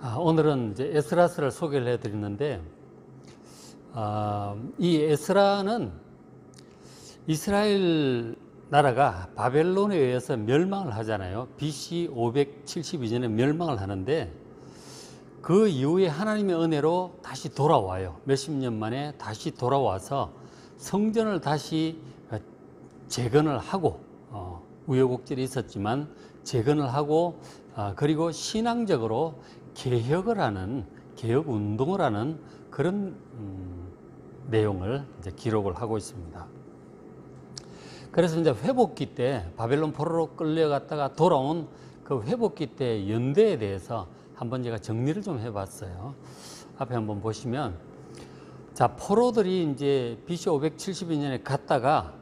오늘은 이제 에스라스를 소개를 해드리는데, 이 에스라는 이스라엘 나라가 바벨론에 의해서 멸망을 하잖아요. BC 572년에 멸망을 하는데, 그 이후에 하나님의 은혜로 다시 돌아와요. 몇십 년 만에 다시 돌아와서 성전을 다시 재건을 하고, 우여곡절이 있었지만 재건을 하고, 그리고 신앙적으로 개혁을 하는, 개혁 운동을 하는 그런 내용을 이제 기록을 하고 있습니다. 그래서 이제 회복기 때 바벨론 포로로 끌려갔다가 돌아온 그 회복기 때 연대에 대해서 한번 제가 정리를 좀 해봤어요. 앞에 한번 보시면, 자, 포로들이 이제 BC 572년에 갔다가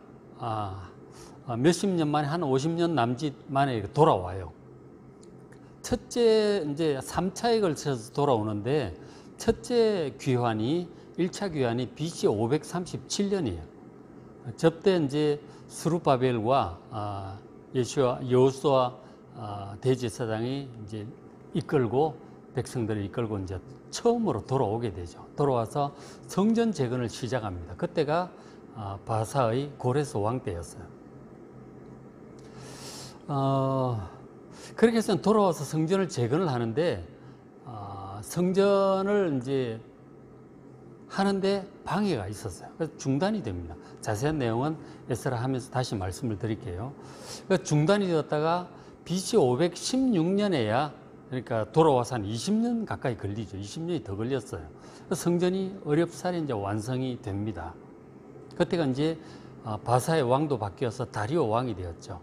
몇십 년 만에, 한 50년 남짓 만에 돌아와요. 첫째 이제 3차에 걸쳐서 돌아오는데, 첫째 귀환이 1차 귀환이 BC 537년이에요. 저때 이제 스룹바벨과 여호수아 대제사장이 이제 이끌고, 백성들을 이끌고 이제 처음으로 돌아오게 되죠. 돌아와서 성전 재건을 시작합니다. 그때가 바사의 고레스 왕 때였어요. 그렇게 해서 돌아와서 성전을 재건을 하는데, 성전을 이제 하는데 방해가 있었어요. 그래서 중단이 됩니다. 자세한 내용은 에스라 하면서 다시 말씀을 드릴게요. 그러니까 중단이 되었다가 BC 516년에야, 그러니까 돌아와서 한 20년 가까이 걸리죠. 20년이 더 걸렸어요. 성전이 어렵사리 이제 완성이 됩니다. 그때가 이제 바사의 왕도 바뀌어서 다리오 왕이 되었죠.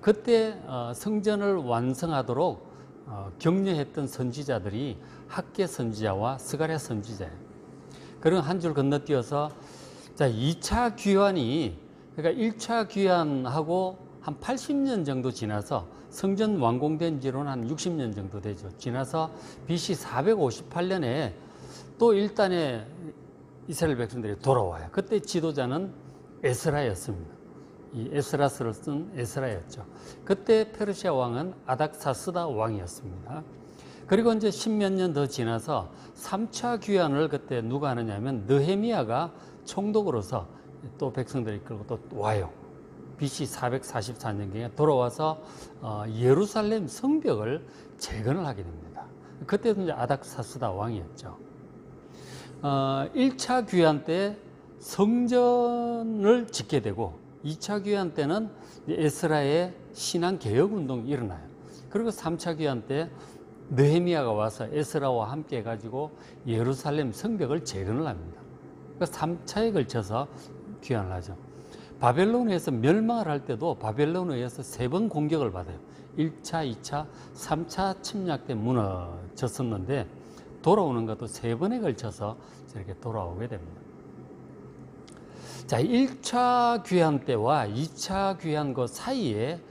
그때 성전을 완성하도록 격려했던 선지자들이 학개 선지자와 스가랴 선지자예요. 그런 한 줄 건너뛰어서, 자, 2차 귀환이, 그러니까 1차 귀환하고 한 80년 정도 지나서, 성전 완공된 지로는 한 60년 정도 되죠. 지나서 BC 458년에 또 일단의 이스라엘 백성들이 돌아와요. 그때 지도자는 에스라였습니다. 이 에스라스를 쓴 에스라였죠. 그때 페르시아 왕은 아닥사스다 왕이었습니다. 그리고 이제 10몇 년 더 지나서 3차 귀환을 그때 누가 하느냐면 느헤미야가 총독으로서 또 백성들을 이끌고 또 와요. BC 444년경에 돌아와서 예루살렘 성벽을 재건을 하게 됩니다. 그때도 이제 아닥사스다 왕이었죠. 1차 귀환 때 성전을 짓게 되고, 2차 귀환 때는 에스라의 신앙 개혁 운동이 일어나요. 그리고 3차 귀환 때 느헤미야가 와서 에스라와 함께 해가지고 예루살렘 성벽을 재건을 합니다. 그래서 3차에 걸쳐서 귀환을 하죠. 바벨론에서 멸망을 할 때도 바벨론에 의해서 3번 공격을 받아요. 1차, 2차, 3차 침략 때 무너졌었는데, 돌아오는 것도 3번에 걸쳐서 이렇게 돌아오게 됩니다. 자, 1차 귀환 때와 2차 귀환 그 사이에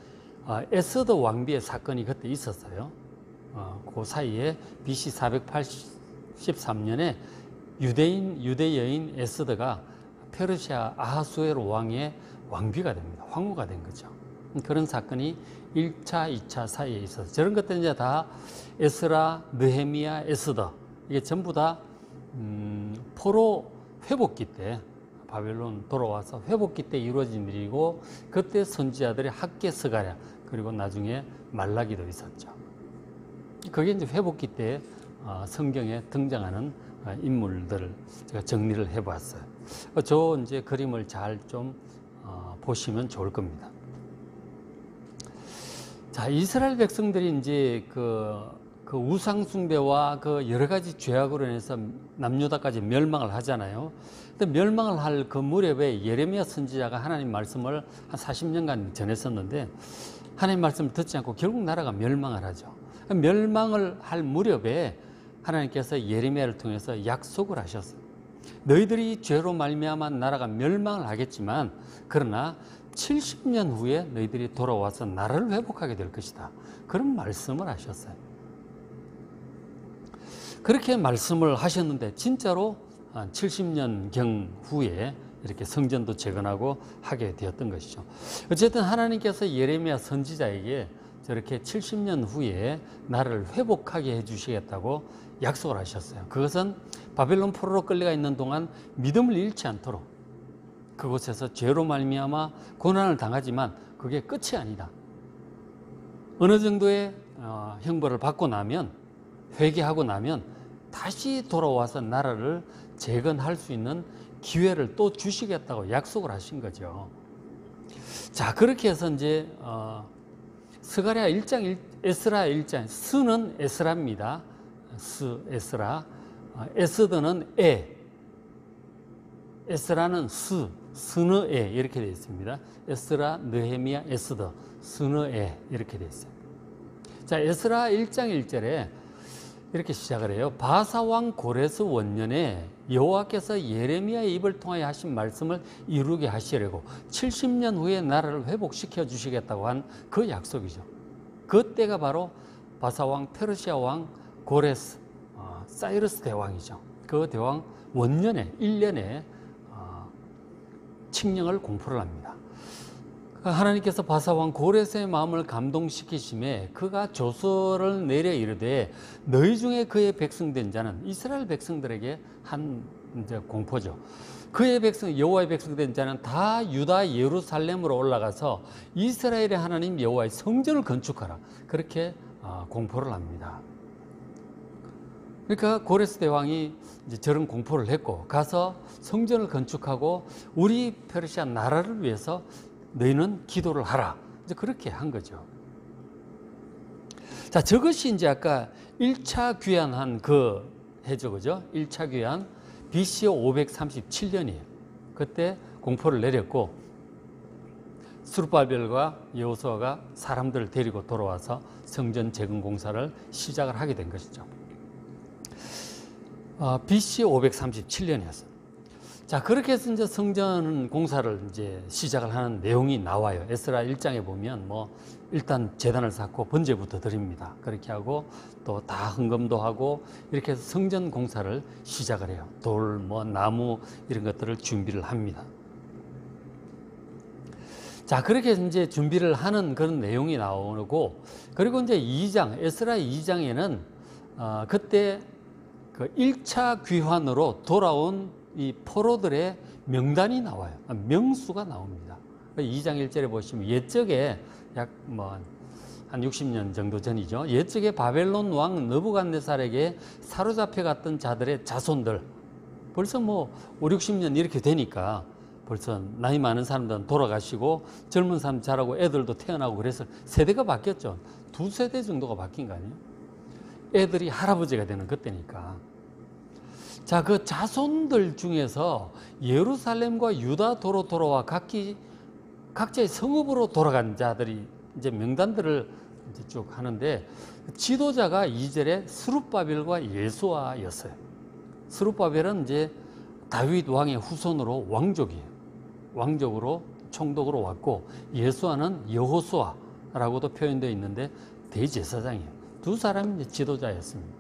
에스더 왕비의 사건이 그때 있었어요. 그 사이에 BC 483년에 유대 여인 에스더가 페르시아 아하수에로 왕의 왕비가 됩니다. 황후가 된 거죠. 그런 사건이 1차, 2차 사이에 있어서, 저런 것들은 이제 다 에스라, 느헤미야, 에스더, 이게 전부 다 포로 회복기 때, 바벨론 돌아와서 회복기 때 이루어진 일이고, 그때 선지자들이 학개 스가랴, 그리고 나중에 말라기도 있었죠. 그게 이제 회복기 때 성경에 등장하는 인물들을 제가 정리를 해봤어요. 저 이제 그림을 잘 좀 보시면 좋을 겁니다. 자, 이스라엘 백성들이 이제 그 우상숭배와 그 여러 가지 죄악으로 인해서 남유다까지 멸망을 하잖아요. 근데 멸망을 할 그 무렵에 예레미야 선지자가 하나님 말씀을 한 40년간 전했었는데, 하나님 말씀을 듣지 않고 결국 나라가 멸망을 하죠. 멸망을 할 무렵에 하나님께서 예레미야를 통해서 약속을 하셨어요. 너희들이 죄로 말미암아 나라가 멸망을 하겠지만, 그러나 70년 후에 너희들이 돌아와서 나라를 회복하게 될 것이다. 그런 말씀을 하셨어요. 그렇게 말씀을 하셨는데, 진짜로 70년경 후에 이렇게 성전도 재건하고 하게 되었던 것이죠. 어쨌든 하나님께서 예레미야 선지자에게 저렇게 70년 후에 나라를 회복하게 해주시겠다고 약속을 하셨어요. 그것은 바벨론 포로로 끌려가 있는 동안 믿음을 잃지 않도록 그곳에서 죄로 말미암아 고난을 당하지만 그게 끝이 아니다. 어느 정도의 형벌을 받고 나면, 회개하고 나면 다시 돌아와서 나라를 재건할 수 있는 기회를 또 주시겠다고 약속을 하신 거죠. 자, 그렇게 해서 이제 스가랴 1장, 에스라 1장, 스는 에스라입니다. 스, 에스라. 에스더는 에스라는 스느 이렇게 되어 있습니다. 에스라, 느헤미야, 에스더, 스느 이렇게 되어 있어요. 자, 에스라 1장 1절에 이렇게 시작을 해요. 바사왕 고레스 원년에 여호와께서 예레미야의 입을 통하여 하신 말씀을 이루게 하시려고 70년 후에 나라를 회복시켜 주시겠다고 한 그 약속이죠. 그때가 바로 바사왕 페르시아 왕 고레스 사이러스 대왕이죠. 그 대왕 원년에 1년에 칙령을 공포를 합니다. 하나님께서 바사왕 고레스의 마음을 감동시키심에 그가 조서를 내려 이르되 너희 중에 그의 백성된 자는 이스라엘 백성들에게 한 이제 공포죠. 그의 백성 여호와의 백성된 자는 다 유다 예루살렘으로 올라가서 이스라엘의 하나님 여호와의 성전을 건축하라. 그렇게 공포를 합니다. 그러니까 고레스 대왕이 이제 저런 공포를 했고 가서 성전을 건축하고 우리 페르시아 나라를 위해서 너희는 기도를 하라. 이제 그렇게 한 거죠. 자, 저것이 이제 아까 1차 귀환한 그 해죠. 그죠? 1차 귀환 BC 537년이에요. 그때 공포를 내렸고 스룹바벨과 여호수아가 사람들을 데리고 돌아와서 성전 재건 공사를 시작을 하게 된 것이죠. BC 537년이었어요. 자, 그렇게 해서 이제 성전 공사를 이제 시작을 하는 내용이 나와요. 에스라 1장에 보면 일단 제단을 쌓고 번제부터 드립니다. 그렇게 하고 또 다 헌금도 하고 이렇게 해서 성전 공사를 시작을 해요. 돌, 나무 이런 것들을 준비를 합니다. 자, 그렇게 이제 준비를 하는 그런 내용이 나오고 그리고 이제 2장, 에스라 2장에는 그때 그 1차 귀환으로 돌아온 이 포로들의 명단이 나와요. 명수가 나옵니다. 2장 1절에 보시면 옛적에 약 한 60년 정도 전이죠. 옛적에 바벨론 왕 느부갓네살에게 사로잡혀 갔던 자들의 자손들 벌써 5, 60년 이렇게 되니까 벌써 나이 많은 사람들은 돌아가시고 젊은 사람 자라고 애들도 태어나고 그래서 세대가 바뀌었죠. 2세대 정도가 바뀐 거 아니에요? 애들이 할아버지가 되는 그때니까. 자, 그 자손들 중에서 예루살렘과 유다도로 돌아와 각자의 성읍으로 돌아간 자들이 이제 명단들을 이제 쭉 하는데 지도자가 2절에 스룹바벨과 예수아였어요. 스룹바벨은 이제 다윗 왕의 후손으로 왕족이에요. 왕족으로 총독으로 왔고 예수아는 여호수아라고도 표현되어 있는데 대제사장이에요. 두 사람이 이제 지도자였습니다.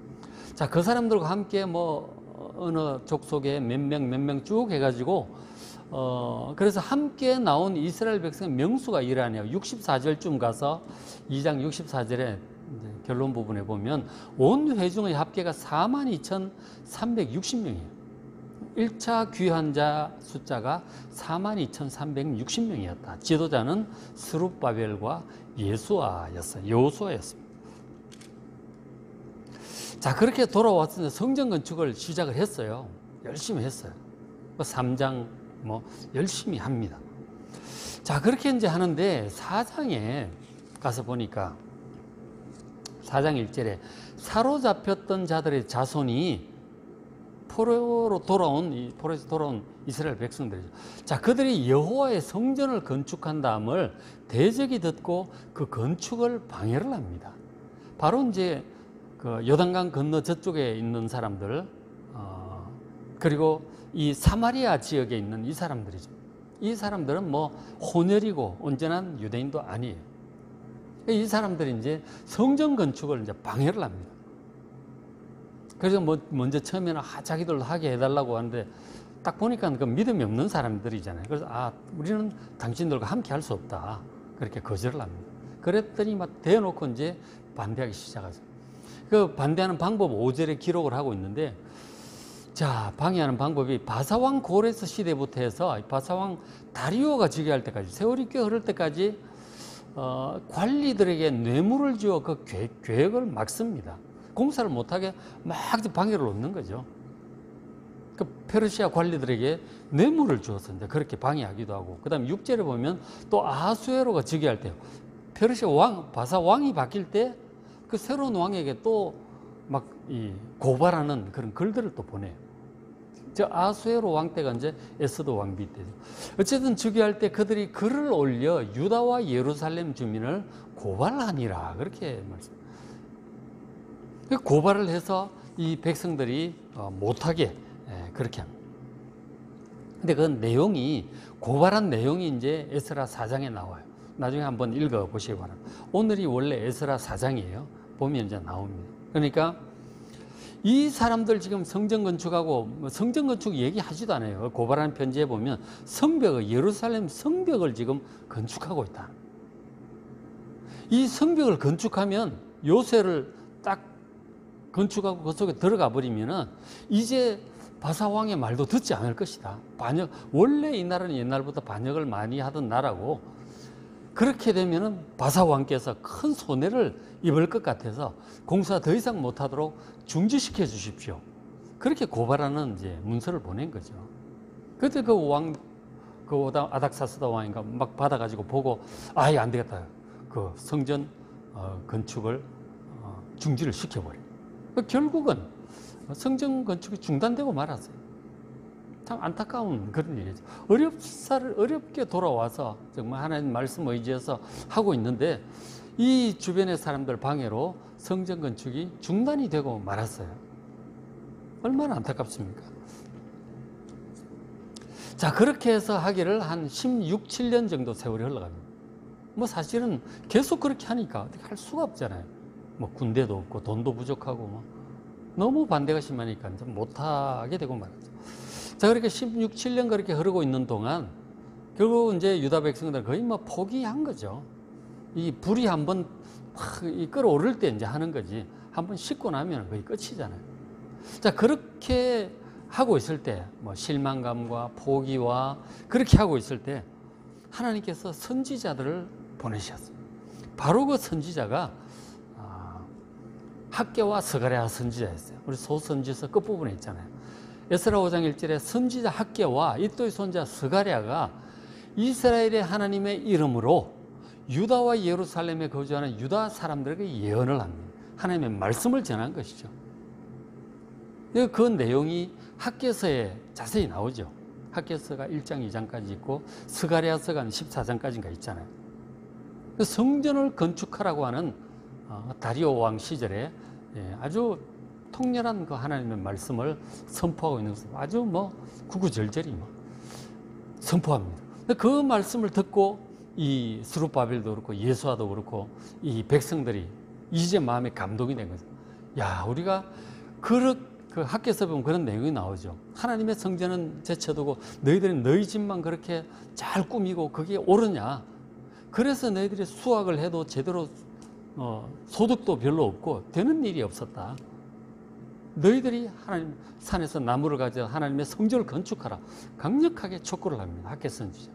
자, 그 사람들과 함께 어느 족속에 몇 명 쭉 해가지고 그래서 함께 나온 이스라엘 백성의 명수가 이러하네요. 64절쯤 가서 2장 64절에 결론 부분에 보면 온 회중의 합계가 42,360명이에요. 1차 귀환자 숫자가 42,360명이었다. 지도자는 스룹바벨과 예수아였어요. 여호수아였습니다. 자, 그렇게 돌아왔을 때 성전 건축을 시작을 했어요. 열심히 했어요. 3장 열심히 합니다. 자, 그렇게 이제 하는데 4장에 가서 보니까 4장 1절에 사로잡혔던 자들의 자손이 포로에서 돌아온 이스라엘 백성들이죠. 자, 그들이 여호와의 성전을 건축한 다음을 대적이 듣고 그 건축을 방해를 합니다. 바로 이제 그 요단강 건너 저쪽에 있는 사람들, 그리고 이 사마리아 지역에 있는 이 사람들이죠. 이 사람들은 혼혈이고 온전한 유대인도 아니에요. 이 사람들이 이제 성전 건축을 이제 방해를 합니다. 그래서 먼저 처음에는 자기들도 하게 해달라고 하는데 딱 보니까 그 믿음이 없는 사람들이잖아요. 그래서 우리는 당신들과 함께 할 수 없다. 그렇게 거절을 합니다. 그랬더니 막 대놓고 이제 반대하기 시작하죠. 그 반대하는 방법 5절에 기록을 하고 있는데, 자, 방해하는 방법이 바사왕 고레스 시대부터 해서 바사왕 다리오가 즉위할 때까지, 세월이 꽤 흐를 때까지 관리들에게 뇌물을 주어 그 계획을 막습니다. 공사를 못하게 막 방해를 놓는 거죠. 그 페르시아 관리들에게 뇌물을 주어서 이제 그렇게 방해하기도 하고, 그 다음 6절에 보면 또 아하수에로가 즉위할 때요, 페르시아 왕, 바사 왕이 바뀔 때 그 새로운 왕에게 또 막 이 고발하는 그런 글들을 또 보내요. 저 아하수에로 왕 때가 이제 에스더 왕비 때죠. 어쨌든 즉위할 때 그들이 글을 올려 유다와 예루살렘 주민을 고발하니라, 그렇게 말씀. 고발을 해서 이 백성들이 못하게 그렇게 합니다. 근데 그 내용이, 고발한 내용이 이제 에스라 4장에 나와요. 나중에 한번 읽어보시기 바랍니다. 오늘이 원래 에스라 4장이에요. 보면 이제 나옵니다. 그러니까 이 사람들 지금 성전 건축하고, 성전 건축 얘기하지도 않아요. 고발하는 편지에 보면 성벽을, 예루살렘 성벽을 지금 건축하고 있다. 이 성벽을 건축하면, 요새를 딱 건축하고 그 속에 들어가 버리면은 이제 바사왕의 말도 듣지 않을 것이다. 반역, 원래 이 나라는 옛날부터 반역을 많이 하던 나라고, 그렇게 되면은 바사왕께서 큰 손해를 입을 것 같아서 공사 더 이상 못하도록 중지시켜 주십시오. 그렇게 고발하는 이제 문서를 보낸 거죠. 그때 그 왕, 그 아닥사스다 왕인가 막 받아가지고 보고, 아예 안 되겠다. 그 성전 건축을 중지를 시켜버려. 결국은 성전 건축이 중단되고 말았어요. 참 안타까운 그런 일이죠. 어렵게 돌아와서 정말 하나님 말씀 의지해서 하고 있는데, 이 주변의 사람들 방해로 성전 건축이 중단이 되고 말았어요. 얼마나 안타깝습니까? 자, 그렇게 해서 하기를 한 16, 7년 정도 세월이 흘러갑니다. 뭐 사실은 계속 그렇게 하니까 어떻게 할 수가 없잖아요. 뭐 군대도 없고 돈도 부족하고 뭐 너무 반대가 심하니까 이제 못하게 되고 말았죠. 자, 그렇게 16, 7년 그렇게 흐르고 있는 동안 결국 이제 유다 백성들 거의 뭐 포기한 거죠. 이 불이 한번 끓어오를 때 이제 하는 거지, 한번 식고 나면 거의 끝이잖아요. 자, 그렇게 하고 있을 때, 뭐 실망감과 포기와 그렇게 하고 있을 때 하나님께서 선지자들을 보내셨어요. 바로 그 선지자가 학개와 스가랴 선지자였어요. 우리 소선지서 끝부분에 있잖아요. 에스라 5장 1절에 선지자 학개와 이또의 손자 스가랴가 이스라엘의 하나님의 이름으로 유다와 예루살렘에 거주하는 유다 사람들에게 예언을 합니다. 하나님의 말씀을 전한 것이죠. 그 내용이 학개서에 자세히 나오죠. 학개서가 1장, 2장까지 있고 스가랴서가 14장까지인가 있잖아요. 성전을 건축하라고 하는 다리오 왕 시절에 아주 통렬한 그 하나님의 말씀을 선포하고 있는 것은 아주 뭐 구구절절히 선포합니다. 그 말씀을 듣고 이 스룹바벨도 그렇고 예수아도 그렇고 이 백성들이 이제 마음에 감동이 된 거죠. 야, 우리가 그 학개서 보면 그런 내용이 나오죠. 하나님의 성전은 제쳐두고 너희들은 너희 집만 그렇게 잘 꾸미고 그게 옳으냐? 그래서 너희들이 수확을 해도 제대로 소득도 별로 없고 되는 일이 없었다. 너희들이 하나님 산에서 나무를 가져 하나님의 성전을 건축하라. 강력하게 촉구를 합니다. 학개서 선지자.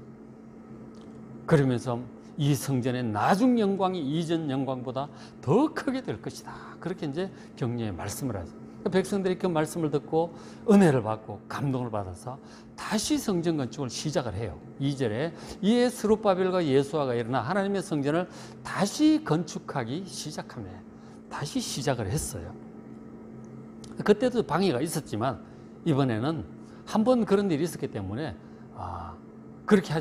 그러면서 이 성전의 나중 영광이 이전 영광보다 더 크게 될 것이다. 그렇게 이제 격려의 말씀을 하죠. 백성들이 그 말씀을 듣고 은혜를 받고 감동을 받아서 다시 성전 건축을 시작을 해요. 2절에 이에 스룹바벨과 예수아가 일어나 하나님의 성전을 다시 건축하기 시작하며 다시 시작을 했어요. 그때도 방해가 있었지만 이번에는 한번 그런 일이 있었기 때문에 그렇게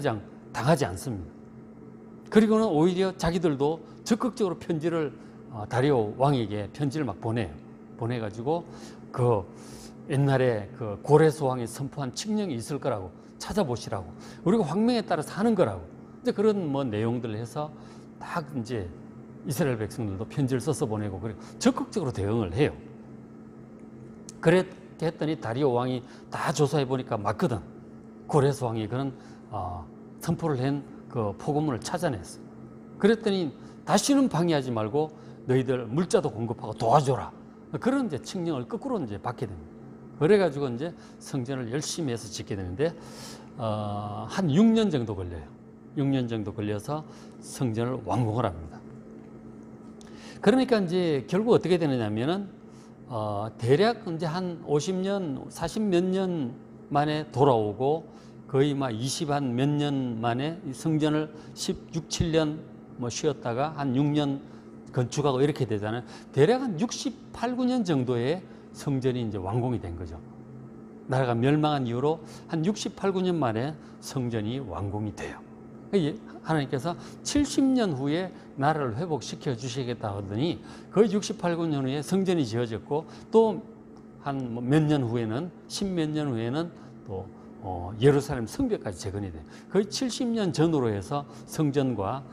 당하지 않습니다. 그리고는 오히려 자기들도 적극적으로 편지를 다리오 왕에게 편지를 막 보내가지고 그 옛날에 그 고레스 왕이 선포한 칙령이 있을 거라고 찾아보시라고, 우리가 황명에 따라서 하는 거라고, 이제 그런 뭐 내용들을 해서 딱 이제 이스라엘 백성들도 편지를 써서 보내고 그래 적극적으로 대응을 해요. 그렇게 했더니 다리오 왕이 다 조사해 보니까 맞거든. 고레스 왕이 그런 선포를 한 그 포고문을 찾아냈어요. 그랬더니 다시는 방해하지 말고 너희들 물자도 공급하고 도와줘라. 그런 이제 칙령을 거꾸로 이제 받게 됩니다. 그래가지고 이제 성전을 열심히 해서 짓게 되는데, 한 6년 정도 걸려요. 6년 정도 걸려서 성전을 완공을 합니다. 그러니까 이제 결국 어떻게 되느냐면은, 대략 이제 한 50년, 40 몇 년 만에 돌아오고, 거의 막 20 한 몇 년 만에 성전을 16, 7년 뭐 쉬었다가 한 6년 건축하고 이렇게 되잖아요. 대략 한 68, 9년 정도의 성전이 이제 완공이 된 거죠. 나라가 멸망한 이후로 한 68, 9년 만에 성전이 완공이 돼요. 하나님께서 70년 후에 나라를 회복시켜 주시겠다 하더니 거의 68, 9년 후에 성전이 지어졌고, 또 한 몇 년 후에는, 10몇 년 후에는 또 예루살렘 성벽까지 재건이 돼요. 거의 70년 전으로 해서 성전과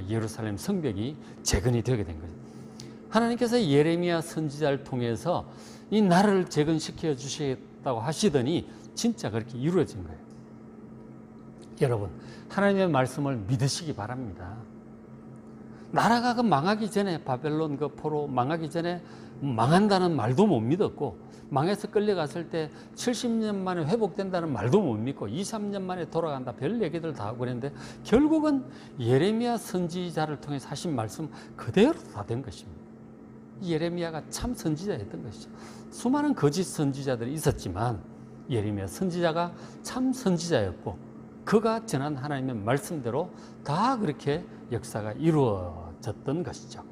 예루살렘 성벽이 재건이 되게 된 거죠. 하나님께서 예레미야 선지자를 통해서 이 나라를 재건시켜 주시겠다고 하시더니 진짜 그렇게 이루어진 거예요. 여러분, 하나님의 말씀을 믿으시기 바랍니다. 나라가 망하기 전에, 바벨론 그 포로 망하기 전에 망한다는 말도 못 믿었고, 망해서 끌려갔을 때 70년 만에 회복된다는 말도 못 믿고 2, 3년 만에 돌아간다, 별 얘기들 다 하고 그랬는데, 결국은 예레미야 선지자를 통해서 하신 말씀 그대로 다 된 것입니다. 예레미야가 참 선지자였던 것이죠. 수많은 거짓 선지자들이 있었지만 예레미야 선지자가 참 선지자였고, 그가 전한 하나님의 말씀대로 다 그렇게 역사가 이루어졌던 것이죠.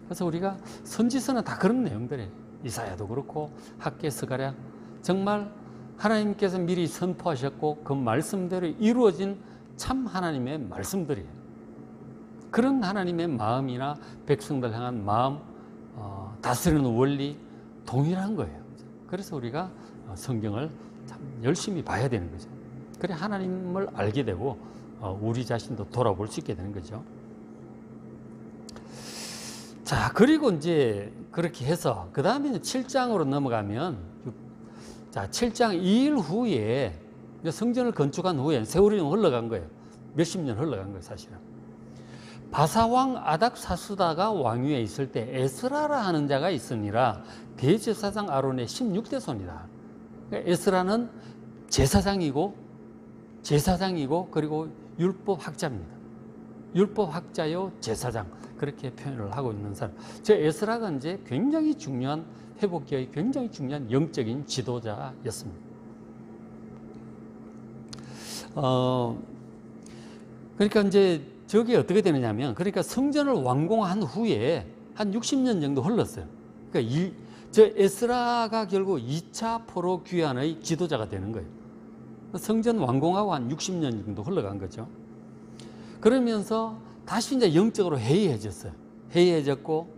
그래서 우리가 선지서는 다 그런 내용들이에요. 이사야도 그렇고 학개, 스가랴, 정말 하나님께서 미리 선포하셨고 그 말씀대로 이루어진 참 하나님의 말씀들이에요. 그런 하나님의 마음이나 백성들 향한 마음, 다스리는 원리 동일한 거예요. 그래서 우리가 성경을 참 열심히 봐야 되는 거죠. 그래 하나님을 알게 되고 우리 자신도 돌아볼 수 있게 되는 거죠. 자, 그리고 이제 그렇게 해서 그 다음에 7장으로 넘어가면, 자, 7장 2일 후에 성전을 건축한 후에 세월이 흘러간 거예요. 몇십 년 흘러간 거예요, 사실은. 바사왕 아닥사스다가 왕위에 있을 때 에스라라 하는 자가 있으니라. 대제사장 아론의 16대 손이다. 그러니까 에스라는 제사장이고 그리고 율법학자입니다. 율법학자요 제사장, 그렇게 표현을 하고 있는 사람. 저 에스라가 이제 굉장히 중요한, 회복기의 굉장히 중요한 영적인 지도자였습니다. 그러니까 이제 저게 어떻게 되느냐면, 그러니까 성전을 완공한 후에 한 60년 정도 흘렀어요. 그러니까 저 에스라가 결국 2차 포로 귀환의 지도자가 되는 거예요. 성전 완공하고 한 60년 정도 흘러간 거죠. 그러면서 다시 이제 영적으로 해이해졌어요. 해이해졌고,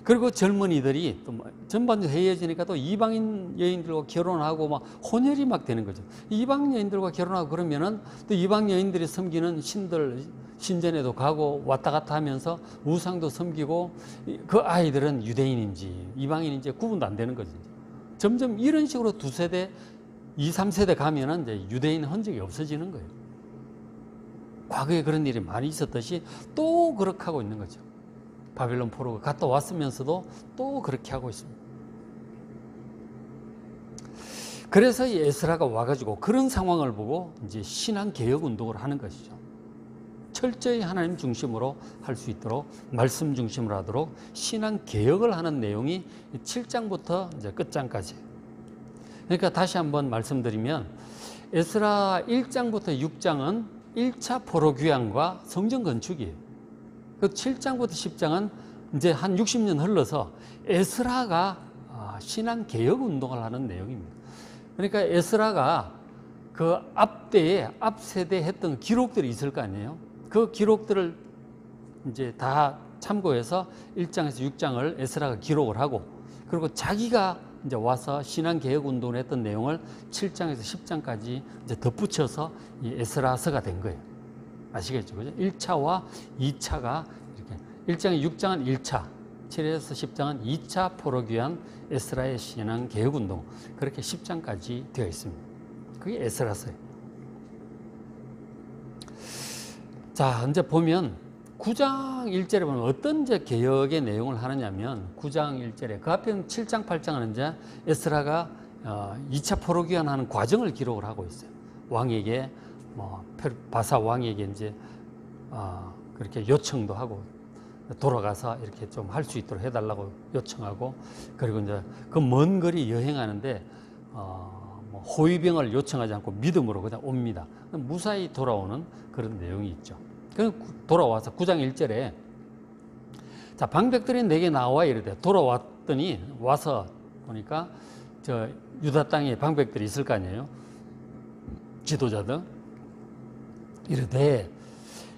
그리고 젊은이들이 또 전반적으로 해이해지니까 또 이방인 여인들과 결혼하고 막 혼혈이 막 되는 거죠. 이방 여인들과 결혼하고 그러면은 또 이방 여인들이 섬기는 신들 신전에도 가고 왔다 갔다 하면서 우상도 섬기고, 그 아이들은 유대인인지 이방인인지 구분도 안 되는 거죠. 점점 이런 식으로 2세대, 2, 3세대 가면은 이제 유대인 흔적이 없어지는 거예요. 과거에 그런 일이 많이 있었듯이 또 그렇게 하고 있는 거죠. 바벨론 포로가 갔다 왔으면서도 또 그렇게 하고 있습니다. 그래서 이 에스라가 와가지고 그런 상황을 보고 이제 신앙 개혁 운동을 하는 것이죠. 철저히 하나님 중심으로 할 수 있도록, 말씀 중심으로 하도록 신앙 개혁을 하는 내용이 7장부터 이제 끝장까지. 그러니까 다시 한번 말씀드리면, 에스라 1장부터 6장은 1차 포로 귀환과 성전 건축이에요. 그 7장부터 10장은 이제 한 60년 흘러서 에스라가 신앙 개혁 운동을 하는 내용입니다. 그러니까 에스라가 그 앞대에, 앞 세대에 했던 기록들이 있을 거 아니에요. 그 기록들을 이제 다 참고해서 1장에서 6장을 에스라가 기록을 하고, 그리고 자기가 이제 와서 신앙 개혁 운동을 했던 내용을 7장에서 10장까지 이제 덧붙여서 이 에스라서가 된 거예요. 아시겠죠? 그죠? 1차와 2차가 이렇게, 1장에 6장은 1차, 7에서 10장은 2차 포로 귀환 에스라의 신앙 개혁 운동, 그렇게 10장까지 되어 있습니다. 그게 에스라서예요. 자, 이제 보면 9장 1절에 보면 어떤 이제 개혁의 내용을 하느냐면 9장 1절에 그 앞에 7장 8장은 이제 에스라가 2차 포로귀환하는 과정을 기록을 하고 있어요. 왕에게 바사 왕에게 이제 그렇게 요청도 하고 돌아가서 이렇게 좀 할 수 있도록 해달라고 요청하고, 그리고 이제 그 먼 거리 여행하는데 호위병을 요청하지 않고 믿음으로 그냥 옵니다. 무사히 돌아오는 그런 내용이 있죠. 돌아와서 9장 1절에 자, 방백들이 내게 나와 이르되, 돌아왔더니 와서 보니까 저 유다 땅에 방백들이 있을 거 아니에요. 지도자들. 이르되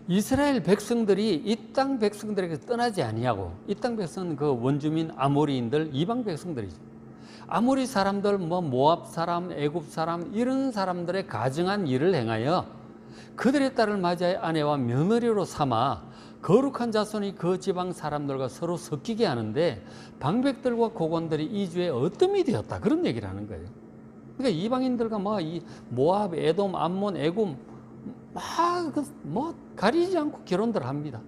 이스라엘 백성들이 이 땅 백성들에게 떠나지 아니하고, 이 땅 백성은 그 원주민 아모리인들, 이방 백성들이죠. 아모리 사람들, 모압 사람, 애굽 사람, 이런 사람들의 가증한 일을 행하여 그들의 딸을 맞이하여 아내와 며느리로 삼아 거룩한 자손이 그 지방 사람들과 서로 섞이게 하는데 방백들과 고관들이 이 주에 어뜸이 되었다. 그런 얘기를 하는 거예요. 그러니까 이방인들과 이 모압, 에돔, 암몬, 애굽 가리지 않고 결혼들 합니다.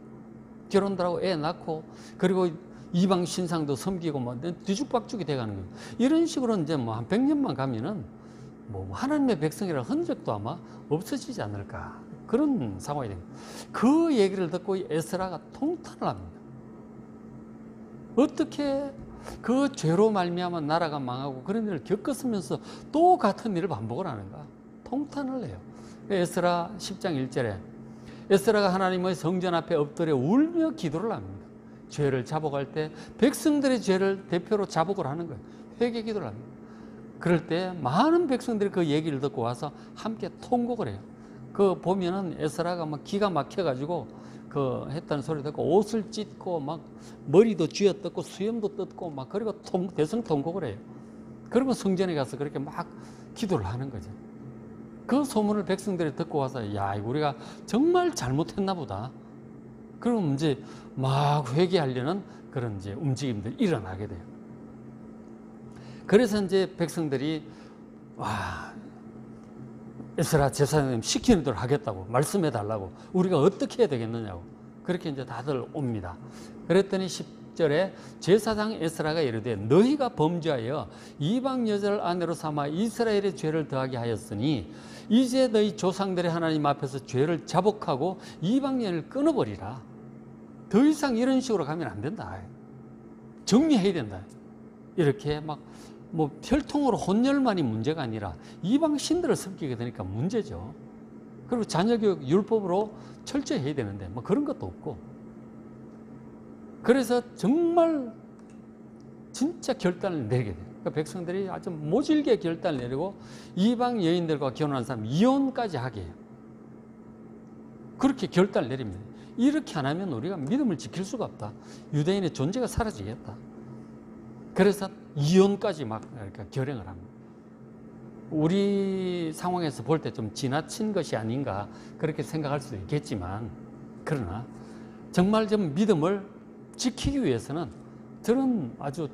결혼들하고 애 낳고, 그리고 이방 신상도 섬기고 뒤죽박죽이 돼가는 거예요. 이런 식으로 이제 한 100년만 가면은 하나님의 백성이라는 흔적도 아마 없어지지 않을까, 그런 상황이 됩니다. 그 얘기를 듣고 에스라가 통탄을 합니다. 어떻게 그 죄로 말미암아 나라가 망하고 그런 일을 겪었으면서 또 같은 일을 반복을 하는가? 통탄을 해요. 에스라 10장 1절에 에스라가 하나님의 성전 앞에 엎드려 울며 기도를 합니다. 죄를 자복할 때 백성들의 죄를 대표로 자복을 하는 거예요. 회개 기도를 합니다. 그럴 때 많은 백성들이 그 얘기를 듣고 와서 함께 통곡을 해요. 그 보면은 에스라가 기가 막혀가지고 그 했다는 소리 듣고 옷을 찢고 머리도 쥐어뜯고 수염도 뜯고 그리고 대성통곡을 해요. 그리고 성전에 가서 그렇게 기도를 하는 거죠. 그 소문을 백성들이 듣고 와서 야, 우리가 정말 잘못했나 보다. 그럼 이제 회개하려는 그런 이제 움직임들이 일어나게 돼요. 그래서 이제 백성들이 에스라 제사장님 시키는 대로 하겠다고, 말씀해 달라고, 우리가 어떻게 해야 되겠느냐고, 그렇게 이제 다들 옵니다. 그랬더니 10절에 제사장 에스라가 이르되 너희가 범죄하여 이방 여자를 아내로 삼아 이스라엘의 죄를 더하게 하였으니 이제 너희 조상들의 하나님 앞에서 죄를 자복하고 이방 여인을 끊어버리라. 더 이상 이런 식으로 가면 안 된다. 정리해야 된다. 이렇게 혈통으로 혼혈만이 문제가 아니라 이방 신들을 섬기게 되니까 문제죠. 그리고 자녀교육 율법으로 철저히 해야 되는데 그런 것도 없고. 그래서 정말 진짜 결단을 내리게 돼요. 그러니까 백성들이 아주 모질게 결단을 내리고 이방 여인들과 결혼한 사람 이혼까지 하게 해요. 그렇게 결단을 내립니다. 이렇게 안 하면 우리가 믿음을 지킬 수가 없다. 유대인의 존재가 사라지겠다. 그래서 이혼까지 이렇게 결행을 합니다. 우리 상황에서 볼 때 좀 지나친 것이 아닌가 그렇게 생각할 수도 있겠지만, 그러나 정말 좀 믿음을 지키기 위해서는 저는 아주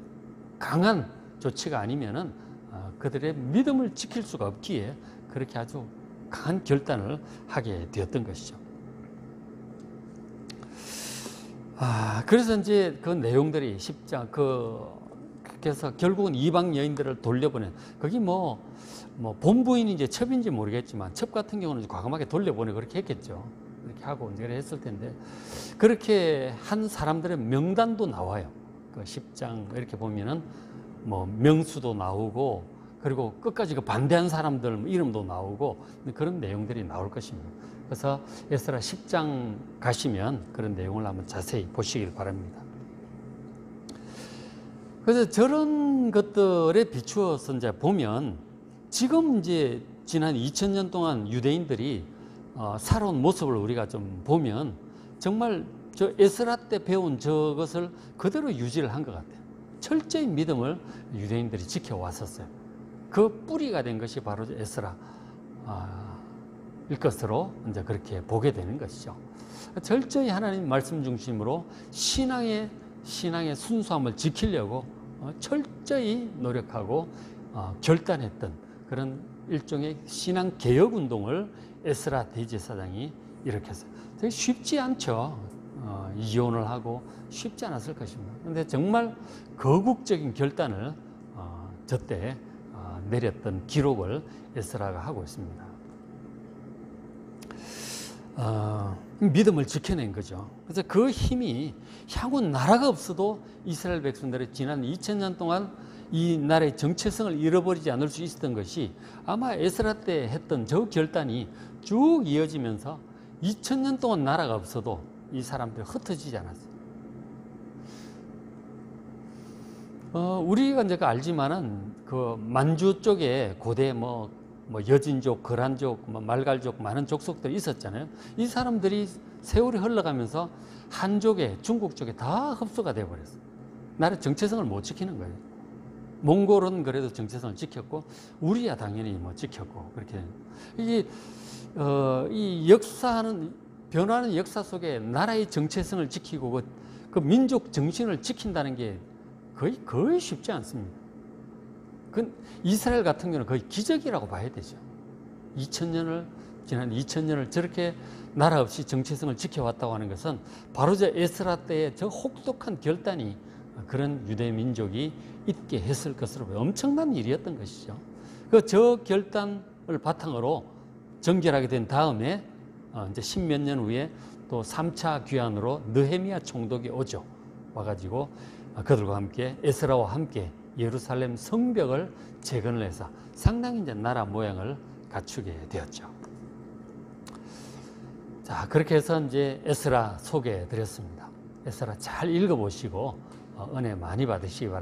강한 조치가 아니면은 그들의 믿음을 지킬 수가 없기에 그렇게 아주 강한 결단을 하게 되었던 것이죠. 그래서 이제 그 내용들이 10장 그래서 결국은 이방 여인들을 돌려보낸, 거기 본부인인지 첩인지 모르겠지만 첩 같은 경우는 과감하게 돌려보내 그렇게 했겠죠. 그렇게 하고 이제 했을 텐데, 그렇게 한 사람들의 명단도 나와요. 그 10장 이렇게 보면은 명수도 나오고, 그리고 끝까지 그 반대한 사람들 이름도 나오고 그런 내용들이 나올 것입니다. 그래서 에스라 10장 가시면 그런 내용을 한번 자세히 보시길 바랍니다. 그래서 저런 것들에 비추어서 이제 보면 지금 이제 지난 2000년 동안 유대인들이 살아온 모습을 우리가 좀 보면 정말 저 에스라 때 배운 저것을 그대로 유지를 한 것 같아요. 철저히 믿음을 유대인들이 지켜왔었어요. 그 뿌리가 된 것이 바로 에스라 일 것으로 이제 그렇게 보게 되는 것이죠. 철저히 하나님 말씀 중심으로 신앙의 순수함을 지키려고 철저히 노력하고 결단했던 그런 일종의 신앙 개혁 운동을 에스라 대제사장이 일으켰어요. 되게 쉽지 않죠. 이혼을 하고 쉽지 않았을 것입니다. 그런데 정말 거국적인 결단을 저때 내렸던 기록을 에스라가 하고 있습니다. 믿음을 지켜낸 거죠. 그래서 그 힘이 향후 나라가 없어도 이스라엘 백성들의 지난 2000년 동안 이 나라의 정체성을 잃어버리지 않을 수 있었던 것이 아마 에스라 때 했던 저 결단이 쭉 이어지면서 2000년 동안 나라가 없어도 이 사람들이 흩어지지 않았어요. 우리가 이제 알지만은 그 만주 쪽에 고대 뭐 여진족, 거란족, 말갈족 많은 족속들이 있었잖아요. 이 사람들이 세월이 흘러가면서 한족에, 중국 쪽에 다 흡수가 돼버렸어요. 나라의 정체성을 못 지키는 거예요. 몽골은 그래도 정체성을 지켰고, 우리야 당연히 뭐 지켰고, 그렇게. 이 역사는, 변화하는 역사 속에 나라의 정체성을 지키고 그 민족 정신을 지킨다는 게 거의 쉽지 않습니다. 이스라엘 같은 경우는 거의 기적이라고 봐야 되죠. 지난 2000년을 저렇게 나라 없이 정체성을 지켜왔다고 하는 것은 바로 저 에스라 때의 저 혹독한 결단이 그런 유대 민족이 있게 했을 것으로 엄청난 일이었던 것이죠. 저 결단을 바탕으로 정결하게 된 다음에 이제 10몇 년 후에 또 3차 귀환으로 느헤미야 총독이 오죠. 와가지고 그들과 함께 에스라와 함께 예루살렘 성벽을 재건을 해서 상당히 이제 나라 모양을 갖추게 되었죠. 자, 그렇게 해서 이제 에스라 소개해 드렸습니다. 에스라 잘 읽어보시고 은혜 많이 받으시기 바랍니다.